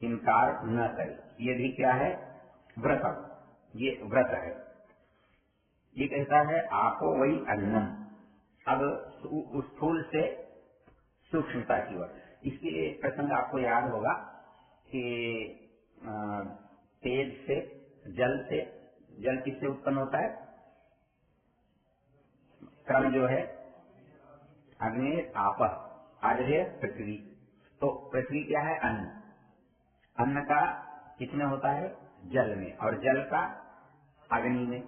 इनकार न करे, ये भी क्या है? व्रतम, ये व्रत है। ये कहता है आपो वही अन्नम। अब स्थूल से सूक्ष्मता की ओर, इसके लिए प्रसंग आपको याद होगा कि तेज से, जल किससे उत्पन्न होता है? क्रम जो है अग्नि, आप, आर्य, पृथ्वी। तो पृथ्वी क्या है? अन्न। अन्न का किसमें होता है? जल में, और जल का अग्नि में।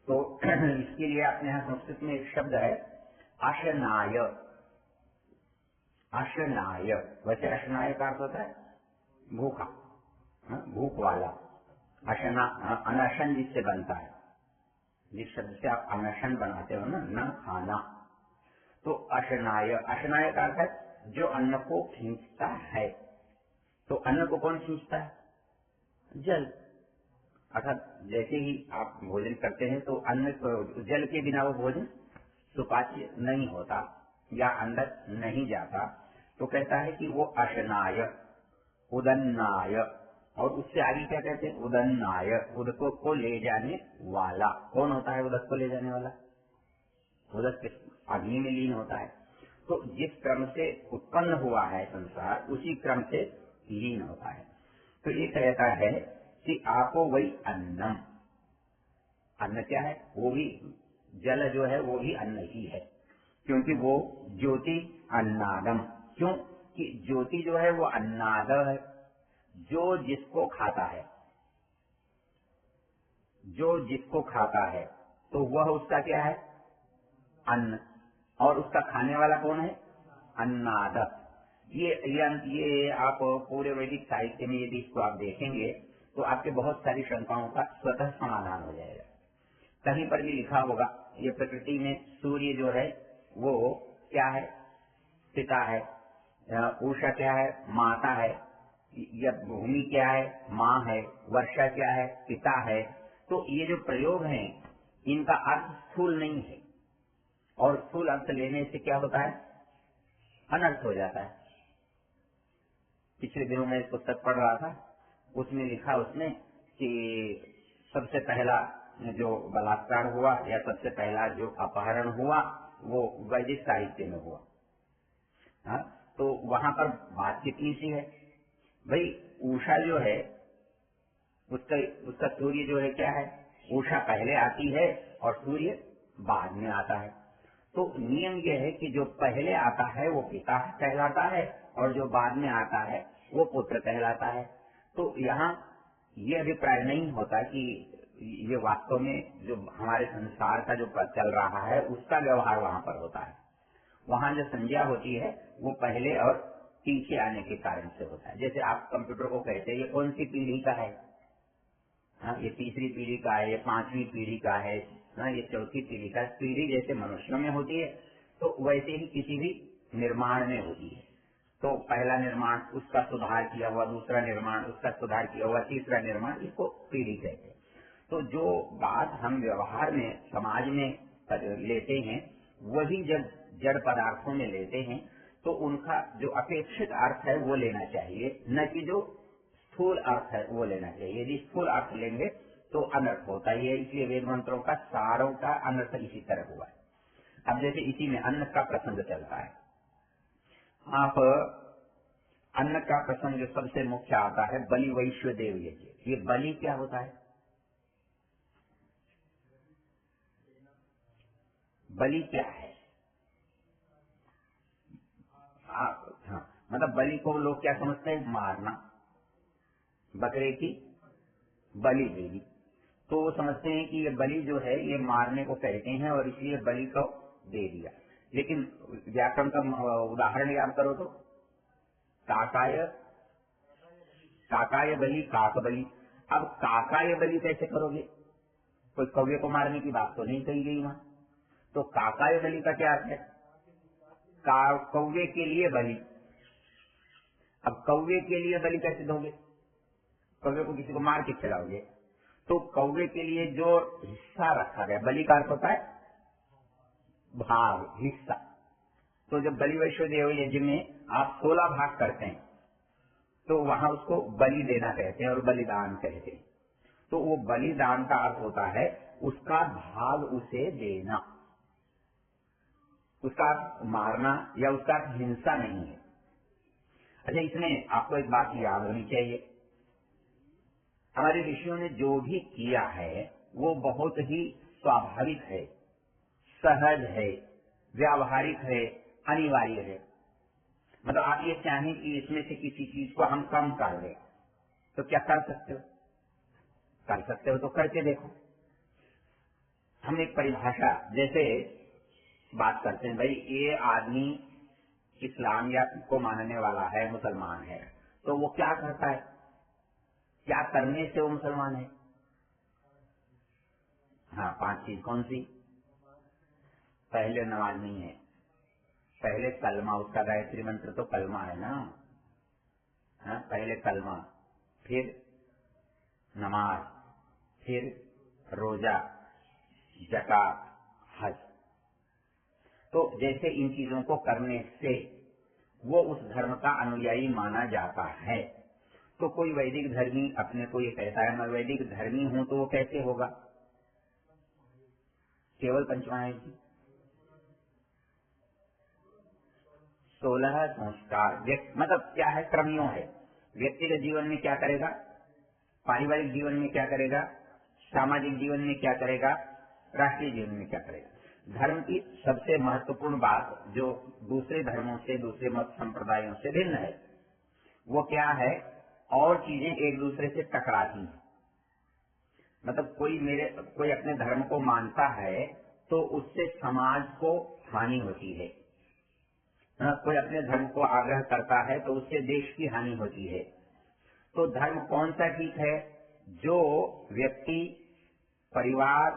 तो इसके लिए अपने यहाँ संस्कृत में एक शब्द है अशनाय। अशनाय, वैसे अशनाय का अर्थ होता है भूखा, भूख वाला। अशना, अनशन जिससे बनता है, जिस शब्द से आप अनशन बनाते हो ना, न खाना। तो अशनाय, अशनाय का अर्थ है जो अन्न को खींचता है। तो अन्न को कौन खींचता है? जल। अर्थात जैसे ही आप भोजन करते हैं तो अन्न, जल के बिना वो भोजन सुपाच्य नहीं होता या अंदर नहीं जाता। तो कहता है कि वो अशनाय, उदन्नाय, और उससे आगे क्या कहते हैं? उदन्नाय, उदक को ले जाने वाला। कौन होता है उदक को ले जाने वाला? उदक अग्नि में लीन होता है। तो जिस क्रम से उत्पन्न हुआ है संसार, उसी क्रम से लीन होता है। तो ये कहता है कि आपो वही अन्नम। अन्न क्या है? वो भी जल जो है वो भी अन्न ही है, क्योंकि वो ज्योति अन्नादम। क्यों कि ज्योति जो है वो अन्नाद है, जो जिसको खाता है, जो जिसको खाता है तो वह उसका क्या है? अन्न। और उसका खाने वाला कौन है? अन्नाद। ये आप पूरे वैदिक साहित्य में यदि इसको आप देखेंगे तो आपके बहुत सारी शंकाओं का स्वतः समाधान हो जाएगा। कहीं पर भी लिखा होगा ये प्रकृति में सूर्य जो है वो क्या है? पिता है। उषा क्या है? माता है। या भूमि क्या है? माँ है। वर्षा क्या है? पिता है। तो ये जो प्रयोग हैं इनका अर्थ स्थूल नहीं है, और स्थूल अर्थ लेने से क्या होता है? अनर्थ हो जाता है। पिछले दिनों में पुस्तक पढ़ रहा था, उसमें लिखा उसने कि सबसे पहला जो बलात्कार हुआ या सबसे पहला जो अपहरण हुआ वो वैदिक साहित्य में हुआ। हाँ, तो वहां पर बात कितनी सी है भाई। उषा जो है उसका सूर्य जो है क्या है? उषा पहले आती है और सूर्य बाद में आता है। तो नियम यह है कि जो पहले आता है वो पिता कहलाता है, और जो बाद में आता है वो पुत्र कहलाता है। तो यहाँ ये अभिप्राय नहीं होता कि ये वास्तव में जो हमारे संसार का जो चल रहा है उसका व्यवहार वहाँ पर होता है। वहाँ जो संज्ञा होती है वो पहले और पीछे आने के कारण से होता है। जैसे आप कंप्यूटर को कहते हैं ये कौन सी पीढ़ी का है? हाँ, ये तीसरी पीढ़ी का है, ये पांचवी पीढ़ी का है, हाँ, ये चौथी पीढ़ी का। पीढ़ी जैसे मनुष्यों में होती है तो वैसे ही किसी भी निर्माण में होती है। तो पहला निर्माण उसका सुधार किया हुआ, दूसरा निर्माण उसका सुधार किया हुआ, तीसरा निर्माण, इसको पीढ़ी कहते हैं। तो जो बात हम व्यवहार में समाज में लेते हैं वही जब जड़ पदार्थों में लेते हैं तो उनका जो अपेक्षित अर्थ है वो लेना चाहिए, न कि जो स्थूल अर्थ है वो लेना चाहिए। यदि स्थूल अर्थ लेंगे तो अनर्थ होता ही है। इसलिए वेद मंत्रों का सारों का अनर्थ इसी तरह हुआ है। अब जैसे इसी में अन्न का प्रसंग चलता है, आप अन्न का प्रसंग जो सबसे मुख्य आता है बलि वैश्व देव यज्ञ। ये बलि क्या होता है? बलि क्या है? हाँ, मतलब बलि को लोग क्या समझते हैं? मारना, बकरे की बलि देवी। तो वो समझते हैं कि ये बलि जो है ये मारने को कहते हैं और इसलिए बलि को दे दिया। लेकिन व्याकरण का उदाहरण याद करो तो काकाय, काकाय बलि, काक बलि। अब काकाय बलि कैसे करोगे? कोई कौवे को मारने की बात तो नहीं कही गई वहां। तो काकाय बलि का क्या अर्थ है? कौवे के लिए बलि। अब कौवे के लिए बलि कैसे दोगे? कौवे को किसी को मार के खिलाओगे? तो कौवे के लिए जो हिस्सा रखा गया, बलि का अर्थ होता है भाग, हिस्सा। तो जब बलि वैश्व देव यज्ञ में आप 16 भाग करते हैं तो वहां उसको बलि देना कहते हैं और बलिदान कहते हैं। तो वो बलिदान का अर्थ होता है उसका भाग उसे देना, उसका मारना या उसका हिंसा नहीं है। अच्छा, इसमें आपको एक बात याद होनी चाहिए, हमारे ऋषियों ने जो भी किया है वो बहुत ही स्वाभाविक है, सहज है, व्यावहारिक है, अनिवार्य है। मतलब आप ये चाहें कि इसमें से किसी चीज को हम कम कर दें तो क्या कर सकते हो? कर सकते हो तो करके देखो। हम एक परिभाषा जैसे बात करते हैं, भाई ये आदमी इस्लाम या को मानने वाला है, मुसलमान है, तो वो क्या करता है, क्या करने से वो मुसलमान है? हाँ, 5 चीज कौन सी? पहले नमाज नहीं है, पहले कलमा, उसका गायत्री मंत्र तो कलमा है ना। हाँ, पहले कलमा, फिर नमाज, फिर रोजा, ज़कात, हज। तो जैसे इन चीजों को करने से वो उस धर्म का अनुयायी माना जाता है। तो कोई वैदिक धर्मी अपने को ये कहता है मैं वैदिक धर्मी हूं, तो वो कैसे होगा? केवल पंचमहायज्ञ, 16 संस्कार, मतलब क्या है, क्रमियों है। व्यक्तिगत जीवन में क्या करेगा, पारिवारिक जीवन में क्या करेगा, सामाजिक जीवन में क्या करेगा, राष्ट्रीय जीवन में क्या करेगा। धर्म की सबसे महत्वपूर्ण बात जो दूसरे धर्मों से, दूसरे मत संप्रदायों से भिन्न है, वो क्या है, और चीजें एक दूसरे से टकराती हैं। मतलब कोई अपने धर्म को मानता है तो उससे समाज को हानि होती है। कोई अपने धर्म को आग्रह करता है तो उससे देश की हानि होती है। तो धर्म कौन सा ठीक है? जो व्यक्ति, परिवार,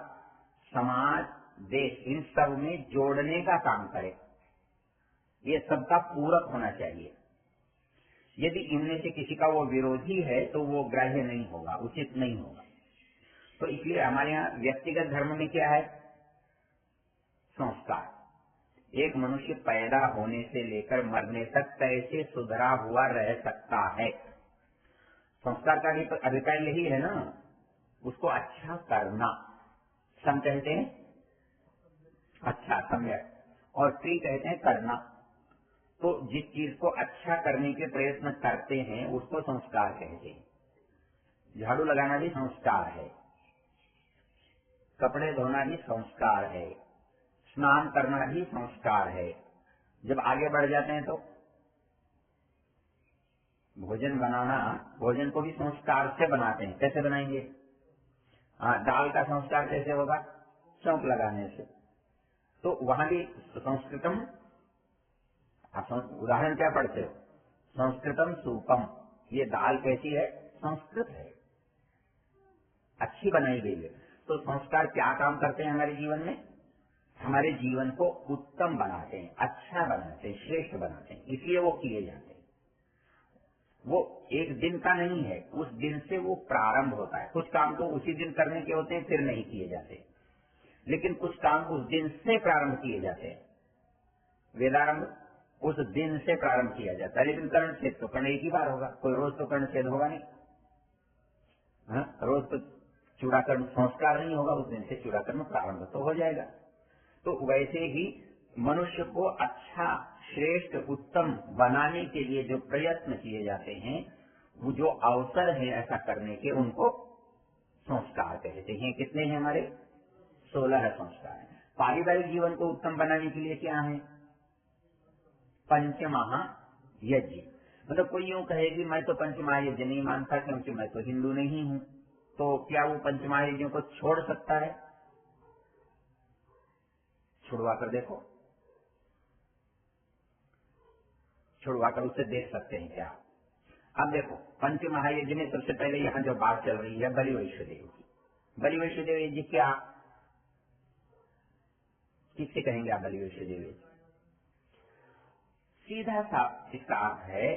समाज, देश, इन सब में जोड़ने का काम करे, ये सबका पूरक होना चाहिए। यदि इनमें से किसी का वो विरोधी है तो वो ग्राह्य नहीं होगा, उचित नहीं होगा। तो इसलिए हमारे यहाँ व्यक्तिगत धर्म में क्या है, संस्कार। एक मनुष्य पैदा होने से लेकर मरने तक कैसे सुधरा हुआ रह सकता है, संस्कार का भी अभिप्राय यही है ना, उसको अच्छा करना। सम कहते हैं अच्छा, सम्यक, और क्रिय कहते हैं करना। तो जिस चीज को अच्छा करने के प्रयत्न करते हैं उसको संस्कार कहते हैं। झाड़ू लगाना भी संस्कार है, कपड़े धोना भी संस्कार है, स्नान करना भी संस्कार है। जब आगे बढ़ जाते हैं तो भोजन बनाना, भोजन को भी संस्कार से बनाते हैं। कैसे बनाएंगे? दाल का संस्कार कैसे होगा? सौंफ लगाने से। तो वहां भी संस्कृतम, आप उदाहरण क्या पढ़ते हो? संस्कृतम सूपम, ये दाल कैसी है? संस्कृत है, अच्छी बनाई गई है। तो संस्कार क्या काम करते हैं हमारे जीवन में? हमारे जीवन को उत्तम बनाते हैं, अच्छा बनाते हैं, श्रेष्ठ बनाते हैं, इसलिए वो किए जाते हैं। वो एक दिन का नहीं है, उस दिन से वो प्रारंभ होता है। कुछ काम तो उसी दिन करने के होते हैं, फिर नहीं किए जाते, लेकिन कुछ काम उस दिन से प्रारंभ किए जाते हैं। वेदारंभ उस दिन से प्रारंभ किया जाता है, लेकिन कर्ण छेद तो कर्ण एक ही बार होगा, कोई रोज तो कर्ण छेद होगा नहीं। रोज तो चूड़ाकर्म संस्कार नहीं होगा, उस दिन से चूड़ाकर्म प्रारंभ तो हो जाएगा। तो वैसे ही मनुष्य को अच्छा, श्रेष्ठ, उत्तम बनाने के लिए जो प्रयत्न किए जाते हैं, वो जो अवसर है ऐसा करने के, उनको संस्कार कहते हैं। कितने हैं हमारे? 16 संस्कार हैं। पारिवारिक जीवन को उत्तम बनाने के लिए क्या है? पंचमहायज्ञ। मतलब कोई यूं कहे कि मैं तो पंचमहायज्ञ नहीं मानता क्योंकि मैं तो हिंदू नहीं हूं, तो क्या वो पंचमहायज्ञों को छोड़ सकता है? छुड़वा कर देखो, छुड़वा कर उससे देख सकते हैं क्या? अब देखो, पंच महायज्ञ में सबसे पहले यहाँ जो बात चल रही है बलि वैश्वदेव की। बलि वैश्वदेव यज्ञ क्या, किससे कहेंगे आप? बलि वैश्वदेव यज्ञ सीधा सा इसका अर्थ है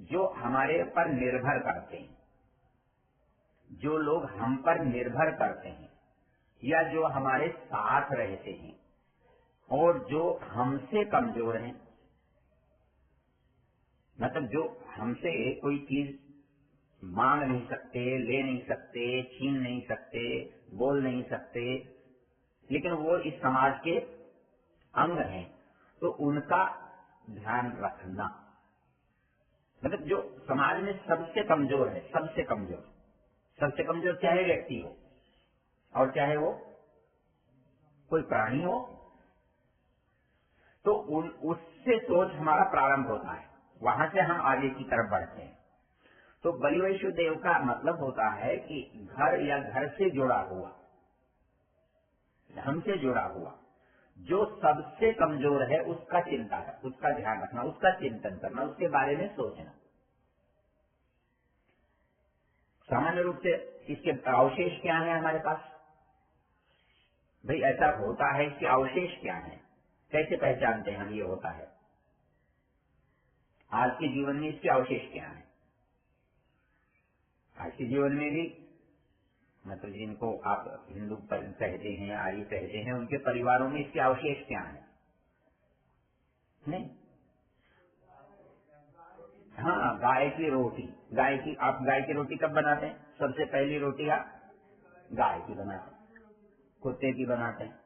जो हमारे पर निर्भर करते हैं, जो लोग हम पर निर्भर करते हैं, या जो हमारे साथ रहते हैं, और जो हमसे कमजोर हैं। मतलब जो हमसे कोई चीज मांग नहीं सकते, ले नहीं सकते, छीन नहीं सकते, बोल नहीं सकते, लेकिन वो इस समाज के अंग हैं, तो उनका ध्यान रखना। मतलब जो समाज में सबसे कमजोर है, सबसे कमजोर चाहे व्यक्ति हो और चाहे वो कोई प्राणी हो, तो उससे सोच हमारा प्रारंभ होता है, वहां से हम आगे की तरफ बढ़ते हैं। तो बलि वैष्णोदेव का मतलब होता है कि घर या घर से जुड़ा हुआ, हमसे जुड़ा हुआ जो सबसे कमजोर है उसका चिंता है, उसका ध्यान रखना, उसका चिंतन करना, उसके बारे में सोचना। सामान्य रूप से इसके अवशेष क्या है हमारे पास? भाई ऐसा होता है, इसके अवशेष क्या है, कैसे पहचानते हैं हम ये होता है? आज के जीवन में इसके अवशेष क्या है? आज के जीवन में भी मतलब जिनको आप हिंदू कहते हैं, आर्य कहते हैं, उनके परिवारों में इसके अवशेष क्या है? नहीं, हाँ, गाय की रोटी, आप गाय की रोटी कब बनाते हैं? सबसे पहली रोटी आप गाय की बनाते हैं, कुत्ते की बनाते हैं।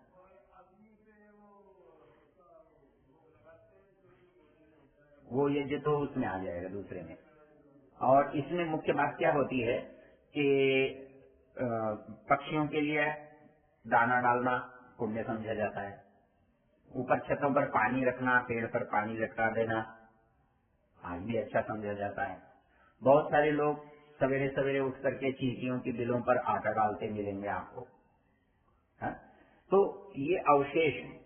वो यज्ञ तो उसमें आ जाएगा दूसरे में। और इसमें मुख्य बात क्या होती है कि पक्षियों के लिए दाना डालना पुण्य समझा जाता है, ऊपर छतों पर पानी रखना, पेड़ पर पानी लटका देना आज भी अच्छा समझा जाता है। बहुत सारे लोग सवेरे सवेरे उठ करके चींटियों की बिलों पर आटा डालते मिलेंगे आपको, है? तो ये अवशेष है,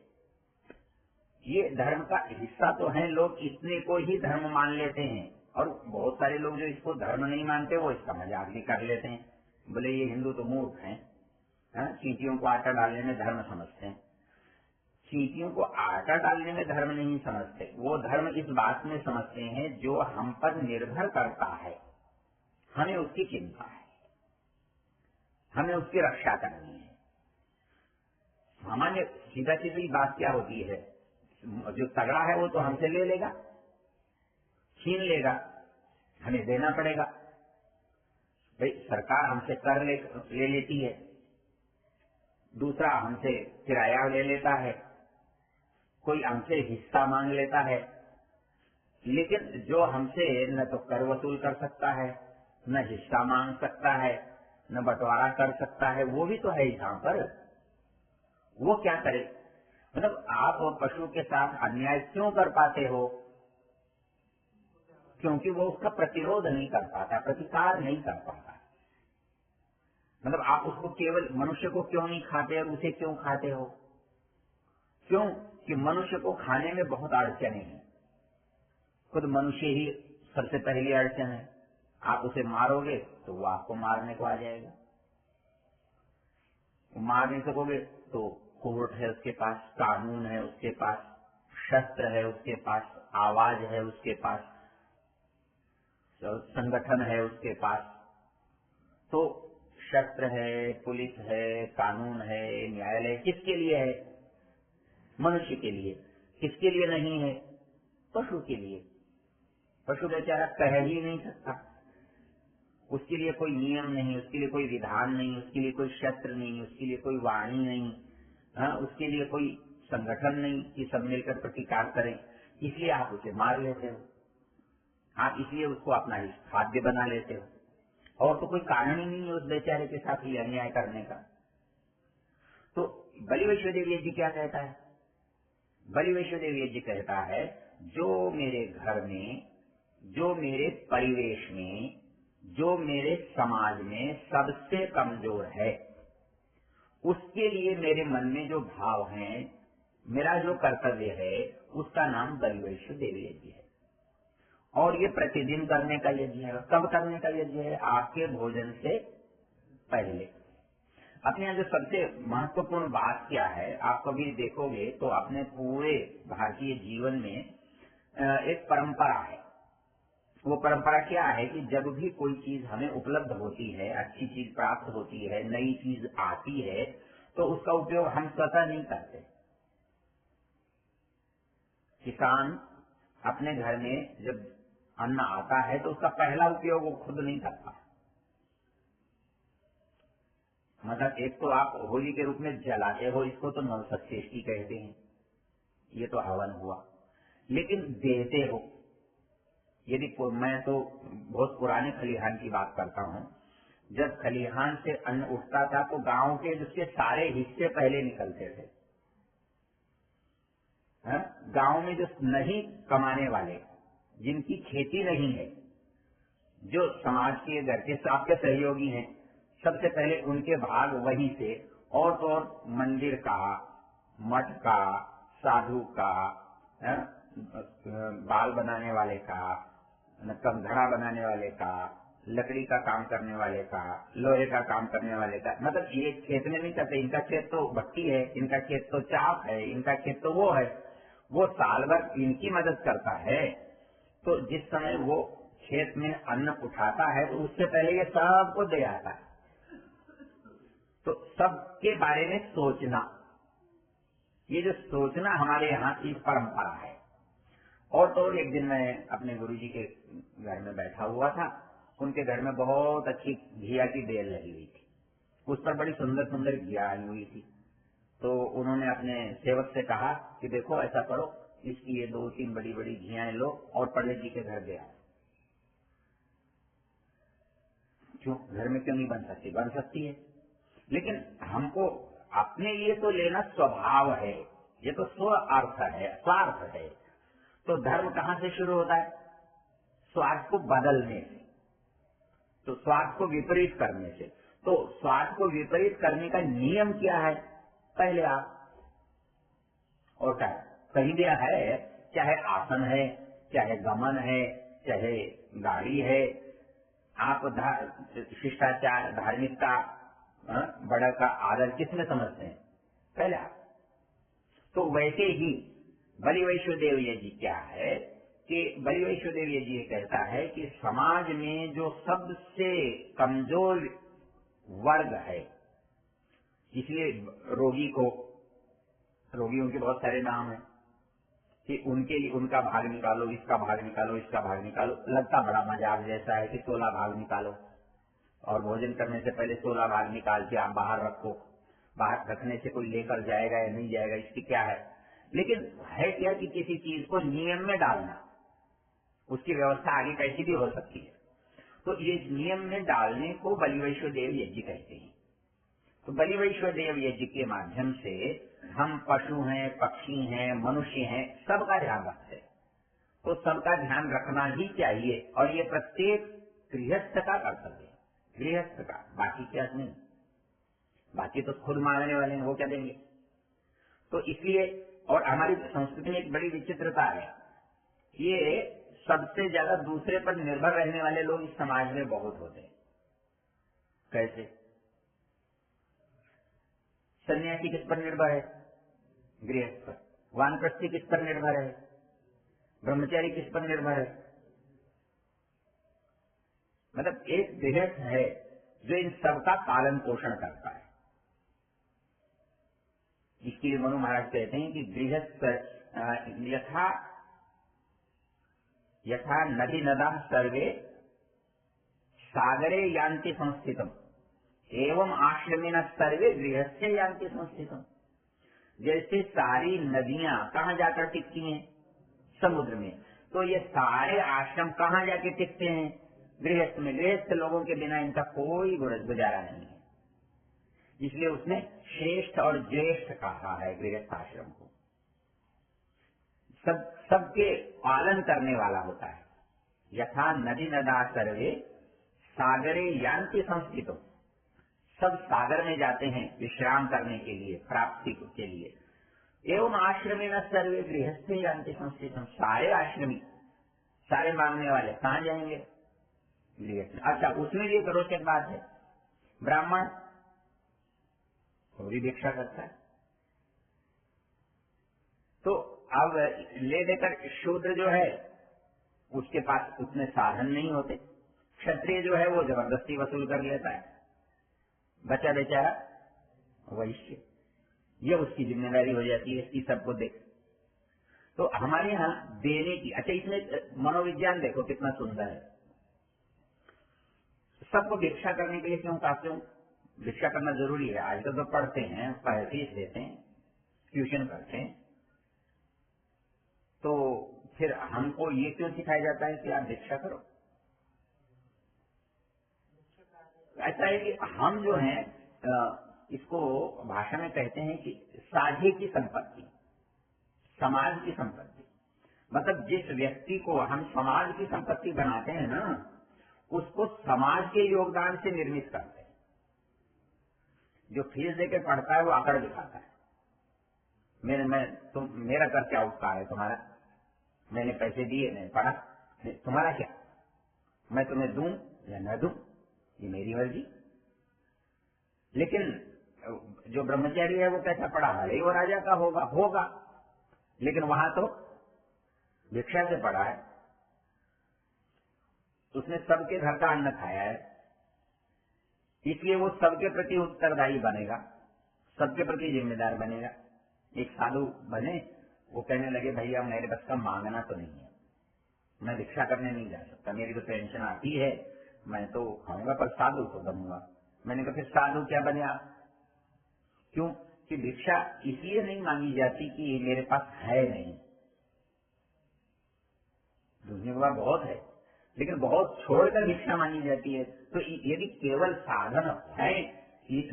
ये धर्म का हिस्सा तो है, लोग इतने को ही धर्म मान लेते हैं। और बहुत सारे लोग जो इसको धर्म नहीं मानते वो इसका मजाक भी कर लेते हैं, बोले ये हिंदू तो मूर्ख हैं, चींटियों को आटा डालने में धर्म समझते हैं। चींटियों को आटा डालने में धर्म नहीं समझते, वो धर्म इस बात में समझते हैं जो हम पर निर्भर करता है, हमें उसकी चिंता है, हमें उसकी रक्षा करनी है। सामान्य सीधा सीधी बात क्या होती है, जो तगड़ा है वो तो हमसे ले लेगा, छीन लेगा, हमें देना पड़ेगा। भाई सरकार हमसे कर ले लेती है, दूसरा हमसे किराया ले लेता है, कोई हमसे हिस्सा मांग लेता है, लेकिन जो हमसे न तो कर वसूल कर सकता है, न हिस्सा मांग सकता है, न बंटवारा कर सकता है, वो भी तो है यहाँ पर। वो क्या करे? मतलब आप पशु के साथ अन्याय क्यों कर पाते हो? क्योंकि वो उसका प्रतिरोध नहीं कर पाता, प्रतिकार नहीं कर पाता। मतलब आप उसको केवल मनुष्य को क्यों नहीं खाते और उसे क्यों खाते हो? क्यों कि मनुष्य को खाने में बहुत अड़चने हैं, खुद मनुष्य ही सबसे पहली अड़चन है। आप उसे मारोगे तो वो आपको मारने को आ जाएगा, मार नहीं सकोगे तो कोर्ट है उसके पास, कानून है उसके पास, शस्त्र है उसके पास, आवाज है उसके पास, संगठन है उसके पास। तो शस्त्र है, पुलिस है, कानून है, न्यायालय किसके लिए है? मनुष्य के लिए। किसके लिए नहीं है? पशु के लिए। पशु बेचारा कह ही नहीं सकता, उसके लिए कोई नियम नहीं, उसके लिए कोई विधान नहीं, उसके लिए कोई शस्त्र नहीं, उसके लिए कोई वाणी नहीं, उसके लिए कोई संगठन नहीं कि सब मिलकर प्रतिकार करें। इसलिए आप उसे मार लेते हो, आप इसलिए उसको अपना खाद्य बना लेते हो, और तो कोई कारण ही नहीं है उस बेचारे के साथ ये अन्याय करने का। तो बलि वैष्णोदेव यज्ञ क्या कहता है? बलि वैष्णोदेव यज्ञ कहता है जो मेरे घर में, जो मेरे परिवेश में, जो मेरे समाज में सबसे कमजोर है, उसके लिए मेरे मन में जो भाव है, मेरा जो कर्तव्य है, उसका नाम बलि वैष्णोदेव यज्ञ है। और ये प्रतिदिन करने का यज्ञ है। कब करने का यज्ञ है? आपके भोजन से पहले। अपने यहाँ जो सबसे महत्वपूर्ण बात क्या है, आप कभी देखोगे तो अपने पूरे भारतीय जीवन में एक परंपरा है। वो परंपरा क्या है कि जब भी कोई चीज हमें उपलब्ध होती है, अच्छी चीज प्राप्त होती है, नई चीज आती है, तो उसका उपयोग हम स्वतः नहीं करते। किसान अपने घर में जब अन्न आता है तो उसका पहला उपयोग वो खुद नहीं करता। मतलब एक तो आप होली के रूप में जलाते हो, इसको तो नवसचेष्टि कहते हैं, ये तो हवन हुआ। लेकिन देते हो, यदि मैं तो बहुत पुराने खलिहान की बात करता हूँ, जब खलिहान से अन्न उठता था तो गांव के जिसके सारे हिस्से पहले निकलते थे। गांव में जो नहीं कमाने वाले, जिनकी खेती नहीं है, जो समाज के घर के आपके सहयोगी हैं, सबसे पहले उनके भाग वहीं से, और तो और मंदिर का, मठ का, साधु का, बाल बनाने वाले का, घड़ा बनाने वाले का, लकड़ी का काम करने वाले का, लोहे का काम करने वाले का, मतलब ये खेत में नहीं करते, इनका खेत तो भट्टी है, इनका खेत तो चाप है, इनका खेत तो वो है, वो साल भर इनकी मदद करता है। तो जिस समय वो खेत में अन्न उठाता है तो उससे पहले ये सबको दे आता है। तो सबके बारे में सोचना, ये जो सोचना हमारे यहाँ की परंपरा है। और तो एक दिन मैं अपने गुरुजी के घर में बैठा हुआ था, उनके घर में बहुत अच्छी घिया की बेल लगी हुई थी, उस पर बड़ी सुंदर सुंदर घिया आई हुई थी। तो उन्होंने अपने सेवक से कहा कि देखो ऐसा करो, इसकी ये 2-3 बड़ी बड़ी घियाएं लो और पंडित जी के घर दे आओ। क्यों घर में क्यों नहीं बन सकती? बन सकती है, लेकिन हमको अपने लिए तो लेना स्वभाव है, ये तो स्व अर्थ है, स्वार्थ है। तो धर्म कहाँ से शुरू होता है? स्वार्थ को बदलने से, तो स्वार्थ को विपरीत करने से। तो स्वार्थ को विपरीत करने का नियम क्या है? पहले आप, और क्या कहीं दिया है, चाहे आसन है, चाहे गमन है, चाहे गाड़ी है, आप शिष्टाचार, धार्मिकता, बड़ा का आदर किसमें समझते हैं? पहले आप। तो वैसे ही बलि वैश्वदेव जी क्या है कि बलि वैश्वदेव जी ये कहता है कि समाज में जो सबसे कमजोर वर्ग है, इसलिए रोगियों के बहुत सारे नाम हैं कि उनके लिए उनका भाग निकालो, इसका भाग निकालो, इसका भाग निकालो। लगता बड़ा मजाक जैसा है कि 16 भाग निकालो और भोजन करने से पहले 16 भाग निकाल के आप बाहर रखो, बाहर रखने से कोई लेकर जाएगा या नहीं जाएगा, इसकी क्या है। लेकिन है क्या कि किसी चीज को नियम में डालना, उसकी व्यवस्था आगे कैसी भी हो सकती है। तो ये नियम में डालने को बलि वैश्वदेव यज्ञ कहते हैं। तो बलि वैश्वदेव यज्ञ के माध्यम से हम पशु हैं, पक्षी हैं, मनुष्य हैं, सबका ध्यान रखते हैं। तो सबका ध्यान रखना ही चाहिए, और ये प्रत्येक गृहस्थ का कर्तव्य है, गृहस्थ का, बाकी क्या नहीं। बाकी तो खुद मांगने वाले हैं, वो क्या देंगे। तो इसलिए, और हमारी संस्कृति में एक बड़ी विचित्रता है, ये सबसे ज्यादा दूसरे पर निर्भर रहने वाले लोग इस समाज में बहुत होते हैं। कैसे? सन्यासी किस पर निर्भर है? गृहस्थ पर। वानप्रस्थी किस पर निर्भर है? ब्रह्मचारी किस पर निर्भर है? मतलब एक गृहस्थ है जो इन सबका पालन पोषण करता है। इसके लिए मनु महाराज कहते हैं कि गृहस्थ यथा नदी नदा सर्वे सागरे यान्ति संस्थितम एवं आश्रमेण सर्वे गृहस्थे यान्ति संस्थितम। जैसे सारी नदियां कहाँ जाकर टिकती हैं? समुद्र में। तो ये सारे आश्रम कहाँ जाके टिकते हैं? गृहस्थ में। गृहस्थ लोगों के बिना इनका कोई गुजारा नहीं है, इसलिए उसने श्रेष्ठ और ज्येष्ठ कहा है गृहस्थ आश्रम को। सबके पालन करने वाला होता है। यथा नदी नदा सर्वे सागरे यान्ति संस्थितो, सब सागर में जाते हैं विश्राम करने के लिए, प्राप्ति के लिए। एवं आश्रमेण सर्वे गृहस्थे यान्ति संस्थितम, सारे आश्रमी, सारे मांगने वाले कहाँ जाएंगे? गृहस्थ। अच्छा, उसमें भी एक रोचक बात है, ब्राह्मण वो भी भिक्षा करता है। तो अब ले देकर शूद्र जो है उसके पास उतने साधन नहीं होते, क्षत्रिय जो है वो जबरदस्ती वसूल कर लेता है, बचा बेचारा वैश्य, ये उसकी जिम्मेदारी हो जाती है कि सबको दे। तो हमारे यहाँ देने की, अच्छा इसमें मनोविज्ञान देखो कितना सुंदर है। सबको भिक्षा करने के लिए क्यों कहते हो? भिक्षा करना जरूरी है, आजकल तो पढ़ते हैं, फीस देते हैं, ट्यूशन करते हैं, तो फिर हमको ये क्यों सिखाया जाता है कि आप भिक्षा करो? ऐसा है कि हम जो है इसको भाषा में कहते हैं कि साझे की संपत्ति, समाज की संपत्ति, मतलब जिस व्यक्ति को हम समाज की संपत्ति बनाते हैं ना, उसको समाज के योगदान से निर्मित करते हैं। जो फीस देकर पढ़ता है वो आकर दिखाता है, मेरा कर क्या उपकार है तुम्हारा, मैंने पैसे दिए, मैंने पढ़ा, तुम्हारा क्या, मैं तुम्हें दूं या न दूं ये मेरी मर्जी। लेकिन जो ब्रह्मचारी है वो कैसा पढ़ा, भले वो राजा का होगा, लेकिन वहां तो भिक्षा से पढ़ा है, उसने सबके घर का अन्न खाया है, इसलिए वो सबके प्रति उत्तरदायी बनेगा, सबके प्रति जिम्मेदार बनेगा। एक साधु बने, वो कहने लगे भैया मेरे बस का मांगना तो नहीं है, मैं भिक्षा करने नहीं जा सकता, मेरी तो पेंशन आती है, मैं तो खाऊंगा पर साधु तो बनूंगा। मैंने कहा फिर साधु क्या बने आप? क्यों कि भिक्षा इसलिए नहीं मांगी जाती कि मेरे पास है नहीं, दूसरी बात बहुत है, लेकिन बहुत छोड़कर भिक्षा मांगी जाती है। तो यदि केवल साधन है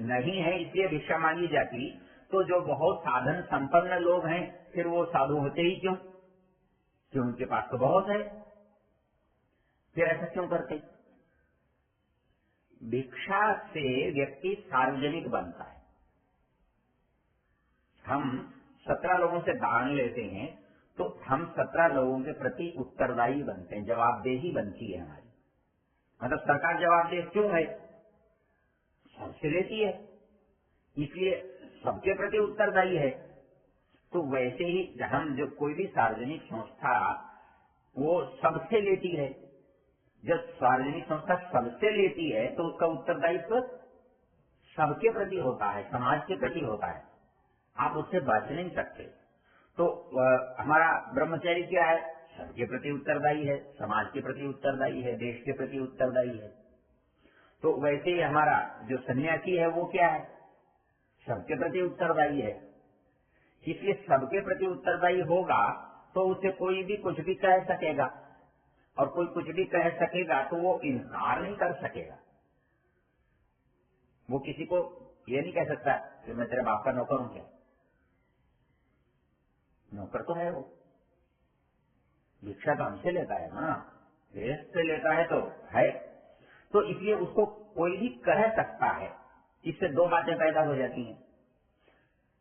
नहीं है इसलिए भिक्षा मांगी जाती, तो जो बहुत साधन संपन्न लोग हैं फिर वो साधु होते ही क्यों? कि उनके पास तो बहुत है, फिर ऐसा क्यों करते? भिक्षा से व्यक्ति सार्वजनिक बनता है। हम 17 लोगों से दान लेते हैं तो हम 17 लोगों के प्रति उत्तरदायी बनते हैं, जवाबदेही बनती है हमारी। मतलब सरकार जवाबदेह क्यों है? सबसे लेती है, इसलिए सबके प्रति उत्तरदायी है। तो वैसे ही हम जो कोई भी सार्वजनिक संस्था वो सबसे लेती है, जब सार्वजनिक संस्था सबसे लेती है तो उसका उत्तरदायित्व सबके प्रति होता है, समाज के प्रति होता है, आप उससे बच नहीं सकते। तो हमारा ब्रह्मचारी क्या है? सबके प्रति उत्तरदायी है, समाज के प्रति उत्तरदायी है, देश के प्रति उत्तरदायी है। तो वैसे ही हमारा जो सन्यासी है वो क्या है? सबके प्रति उत्तरदायी है। इसलिए सबके प्रति उत्तरदायी होगा तो उसे कोई भी कुछ भी कह सकेगा, और कोई कुछ भी कह सकेगा तो वो इनकार नहीं कर सकेगा। वो किसी को ये नहीं कह सकता कि मैं तेरे बाप का नौकर हूं। क्या नौकर तो है वो, भिक्षा तो हमसे लेता है ना, देश से लेता है तो है। तो इसलिए उसको कोई भी कह सकता है। इससे दो बातें पैदा हो जाती हैं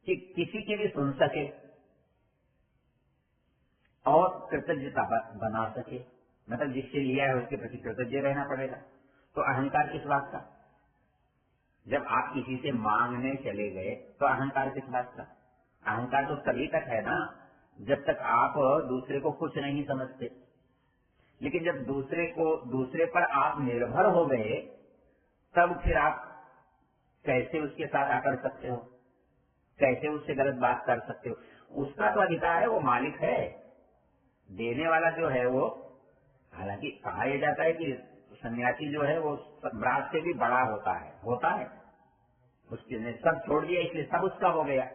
कि किसी की भी सुन सके और कृतज्ञता बना सके, मतलब जिससे लिया है उसके प्रति कृतज्ञ रहना पड़ेगा। तो अहंकार किस बात का? जब आप किसी से मांगने चले गए तो अहंकार किस बात का? अहंकार तो तभी तक है ना जब तक आप दूसरे को कुछ नहीं समझते। लेकिन जब दूसरे पर आप निर्भर हो गए तब फिर आप कैसे उसके साथ आकर सकते हो, कैसे उससे गलत बात कर सकते हो? उसका तो अधिकार है, वो मालिक है। देने वाला जो है वो, हालांकि कहा यह जाता है कि सन्यासी जो है वो सम्राट से भी बड़ा होता है। उसने सब छोड़ दिया इसलिए सब उसका हो गया।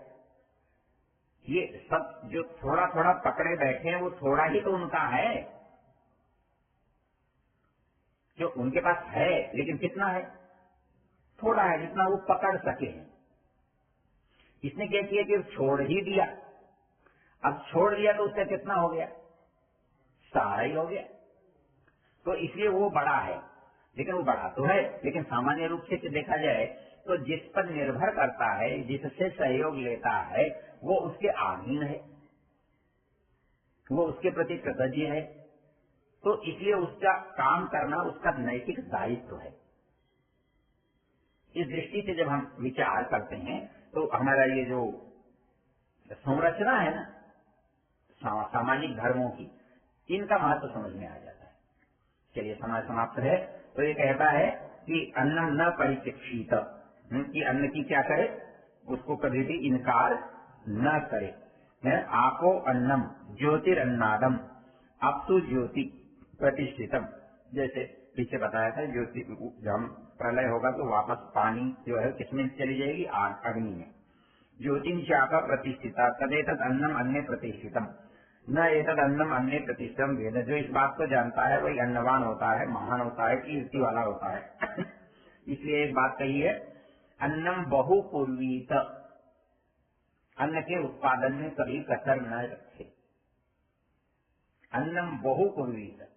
ये सब जो थोड़ा थोड़ा पकड़े बैठे हैं वो थोड़ा ही तो उनका है, जो उनके पास है, लेकिन कितना है? थोड़ा है, जितना वो पकड़ सके हैं। इसने क्या किया कि छोड़ ही दिया। अब छोड़ दिया तो उसका कितना हो गया? सारा ही हो गया। तो इसलिए वो बड़ा है, लेकिन वो बड़ा तो है, लेकिन सामान्य रूप से देखा जाए तो जिस पर निर्भर करता है, जिससे सहयोग लेता है, वो उसके अधीन है, वो उसके प्रति कृतज्ञ है। तो इसलिए उसका काम करना उसका नैतिक दायित्व है। इस दृष्टि से जब हम विचार करते हैं तो हमारा ये जो संरचना है ना सामाजिक धर्मों की, इनका महत्व समझ में आ जाता है। चलिए समय समाप्त है। तो ये कहता है कि अन्न न परिचिक्षित, कि अन्न की क्या करे, उसको कभी भी इनकार न करे। आपो अन्नम ज्योतिरन्नादम अप्सु ज्योति प्रतिष्ठितम। जैसे पीछे बताया था, ज्योति जब हम प्रलय होगा तो वापस पानी जो है किसमें चली जाएगी, अग्नि में। ज्योतिम शाखा प्रतिष्ठिता तदेतद अन्नम अन्य प्रतिष्ठितम न एतद अन्नम अन्य प्रतिष्ठितम वेद। जो इस बात को जानता है वही अन्नवान होता है, महान होता है, कीर्ति वाला होता है। इसलिए एक बात कही है, अन्नम बहुपूर्वीत, अन्न के उत्पादन में कभी कसर न रखे। अन्नम बहुपूर्वीत,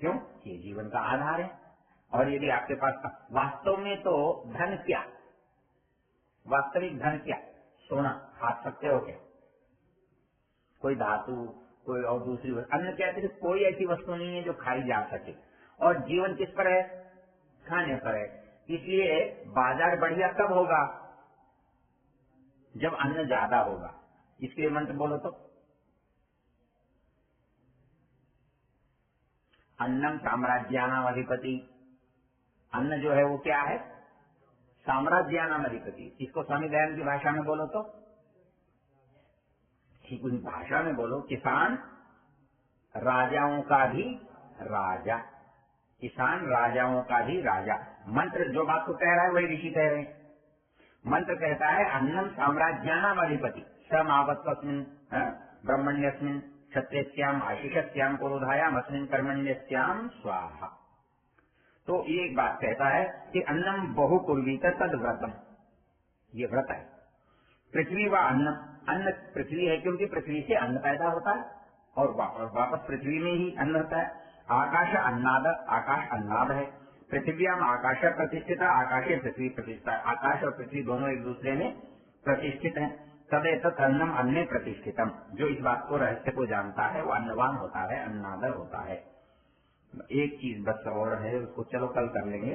क्यों? ये जीवन का आधार है। और यदि आपके पास वास्तव में तो धन क्या, वास्तविक धन क्या? सोना खा सकते हो क्या? कोई धातु, कोई और दूसरी वस्तु, अन्न क्या है? कोई ऐसी वस्तु नहीं है जो खाई जा सके। और जीवन किस पर है? खाने पर है। इसलिए बाजार बढ़िया कब होगा? जब अन्न ज्यादा होगा। इसके मंत्र बोलो तो, अन्नम साम्राज्यानाम अधिपति। अन्न जो है वो क्या है? साम्राज्यानाम अधिपति। इसको स्वामी दयानंद की भाषा में बोलो तो, ठीक उस भाषा में बोलो, किसान राजाओं का भी राजा। किसान राजाओं का भी राजा। मंत्र जो बात को कह रहा है वही ऋषि कह रहे हैं। मंत्र कहता है अन्नम साम्राज्यानाम अधिपति समावत्वस्मिन् ब्रह्मण्यस्मिन् क्षत्रियस्याम आशिषस्याम पुरोधायाम अस्मिन् कर्मण्यस्याम स्वाहा। तो ये एक बात कहता है कि अन्नम बहुपूर्वीत तद व्रतम, ये व्रत है। पृथ्वी व अन्न, अन्न पृथ्वी है क्योंकि पृथ्वी से अन्न पैदा होता है और वापस पृथ्वी में ही अन्न होता है। आकाश अन्नाद, आकाश अन्नाद है। पृथ्व्याम आकाश प्रतिष्ठित, आकाशे पृथ्वी प्रतिष्ठित। आकाश और पृथ्वी दोनों एक दूसरे में प्रतिष्ठित है। तदेतत् अन्नम अन्य प्रतिष्ठितम। जो इस बात को, रहस्य को जानता है वो अन्नवान होता है, अन्नादर होता है। एक चीज बस और है, उसको चलो कल कर लेंगे।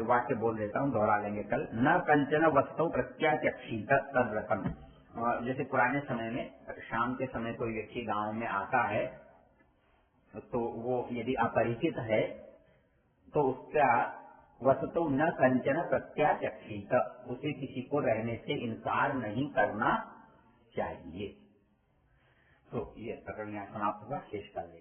वाक्य बोल देता हूँ, दोहरा लेंगे कल। न कंचन वस्तु प्रत्याचक्षित तद्व्रतम। जैसे पुराने समय में शाम के समय कोई व्यक्ति गांव में आता है तो वो यदि अपरिचित है तो उसका वस्तु न कंचन प्रत्याचक्षित, उसे किसी को रहने से इनकार नहीं करना चाहिए। तो ये प्रकरण यहाँ समाप्त हुआ, शेष कर ले।